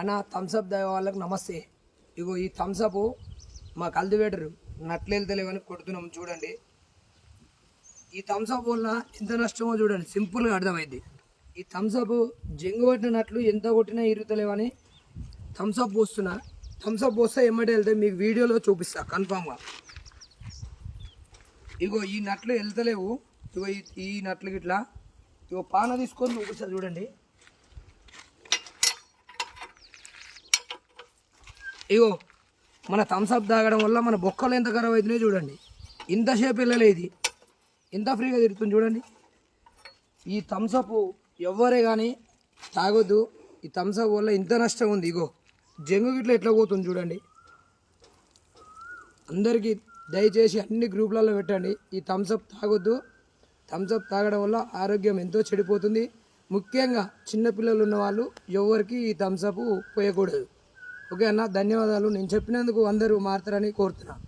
అన్న థమ్స్అప్ దయ వాళ్ళకి నమస్తే. ఇగో ఈ థమ్స్అప్ మా కల్టివేటర్ నట్లు వెళ్తలేవని కొడుతున్నాం చూడండి. ఈ థమ్స్అప్ వల్ల ఎంత నష్టమో చూడండి, సింపుల్గా అర్థమైంది. ఈ థమ్స్అప్ జంగు పట్టిన నట్లు ఎంత కొట్టినా ఇరుగుతలేవని థమ్స్అప్ పోస్తున్నా. థమ్స్అప్ పోస్తే ఎమ్మటే వెళ్తాయి, మీకు వీడియోలో చూపిస్తా కన్ఫామ్గా. ఇగో ఈ నట్లు వెళ్తలేవు, ఇగో ఈ నట్లు గిట్లా ఇగో పాన తీసుకొని చూపిస్తా చూడండి. ఇగో మన థమ్స్అప్ తాగడం వల్ల మన బొక్కలు ఎంత ఖరాబ్ అవుతున్నాయో చూడండి. ఇంతసేపు వెళ్ళలేదు, ఎంత ఫ్రీగా తిరుగుతుంది చూడండి. ఈ థమ్స్అప్ ఎవ్వరే కానీ తాగొద్దు. ఈ థమ్స్అప్ వల్ల ఇంత నష్టం ఉంది. ఇగో జంగు గిట్ల ఎట్లా పోతుంది చూడండి. అందరికీ దయచేసి అన్ని గ్రూపులలో పెట్టండి, ఈ థమ్స్అప్ తాగొద్దు. థమ్స్అప్ తాగడం వల్ల ఆరోగ్యం ఎంతో చెడిపోతుంది. ముఖ్యంగా చిన్నపిల్లలు ఉన్న వాళ్ళు ఎవరికి ఈ థమ్స్అప్ పోయకూడదు. ఓకే అన్న, ధన్యవాదాలు. నేను చెప్పినందుకు అందరూ మారుతారని కోరుతున్నాను.